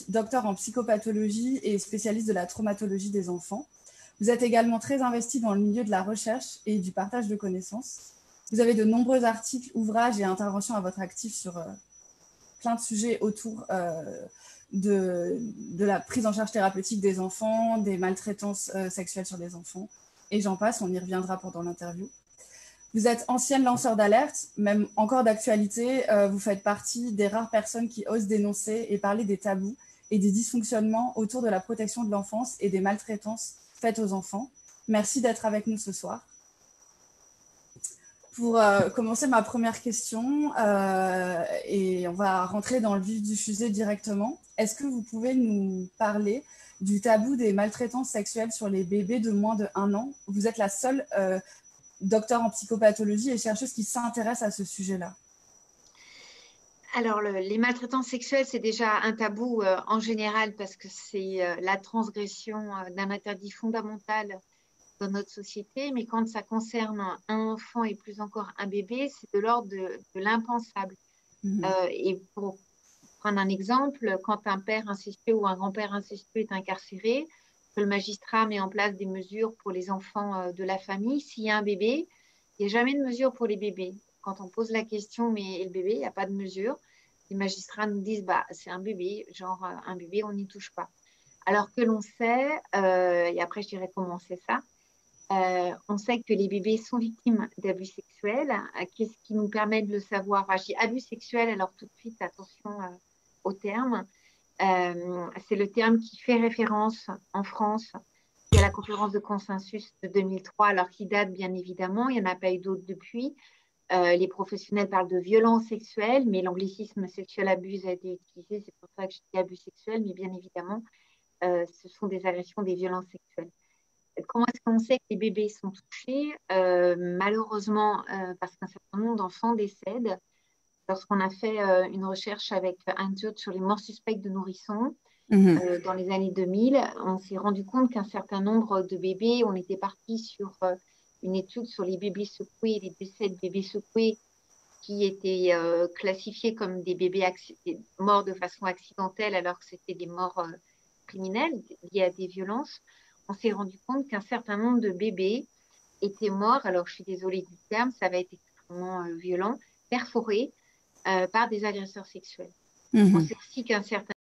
docteur en psychopathologie et spécialiste de la traumatologie des enfants. Vous êtes également très investi dans le milieu de la recherche et du partage de connaissances. Vous avez de nombreux articles, ouvrages et interventions à votre actif sur plein de sujets autour de la prise en charge thérapeutique des enfants, des maltraitances sexuelles sur les enfants, et j'en passe, on y reviendra pendant l'interview. Vous êtes ancienne lanceur d'alerte, même encore d'actualité, vous faites partie des rares personnes qui osent dénoncer et parler des tabous et des dysfonctionnements autour de la protection de l'enfance et des maltraitances faites aux enfants. Merci d'être avec nous ce soir. Pour commencer ma première question, et on va rentrer dans le vif du sujet directement, est-ce que vous pouvez nous parler du tabou des maltraitances sexuelles sur les bébés de moins de 1 an? Vous êtes la seule docteur en psychopathologie et chercheuse qui s'intéresse à ce sujet-là. Alors, les maltraitances sexuelles, c'est déjà un tabou en général parce que c'est la transgression d'un interdit fondamental dans notre société. Mais quand ça concerne un enfant et plus encore un bébé, c'est de l'ordre de l'impensable. Et pour prendre un exemple, quand un père incestueux ou un grand-père incestueux est incarcéré, que le magistrat met en place des mesures pour les enfants de la famille. S'il y a un bébé, il n'y a jamais de mesure pour les bébés. Quand on pose la question, mais le bébé, il n'y a pas de mesure, les magistrats nous disent, bah, c'est un bébé, genre un bébé, on n'y touche pas. Alors que l'on sait, et après je dirais comment on sait ça, on sait que les bébés sont victimes d'abus sexuels. Qu'est-ce qui nous permet de le savoir? Enfin, je dis abus sexuels, alors tout de suite, attention au terme. C'est le terme qui fait référence en France à la conférence de consensus de 2003, alors qui date bien évidemment, il n'y en a pas eu d'autres depuis. Les professionnels parlent de violences sexuelles, mais l'anglicisme sexual abuse a été utilisé, c'est pour ça que je dis abus sexuels, mais bien évidemment, ce sont des agressions, des violences sexuelles. Comment est-ce qu'on sait que les bébés sont touchés? Malheureusement, parce qu'un certain nombre d'enfants décèdent. Lorsqu'on a fait une recherche avec Andrew sur les morts suspectes de nourrissons dans les années 2000, on s'est rendu compte qu'un certain nombre de bébés, on était parti sur une étude sur les bébés secoués, les décès de bébés secoués qui étaient classifiés comme des bébés morts de façon accidentelle alors que c'était des morts criminelles liées à des violences. On s'est rendu compte qu'un certain nombre de bébés étaient morts, alors je suis désolée du terme, ça va être extrêmement violent, perforés par des agresseurs sexuels. On sait aussi qu'un certain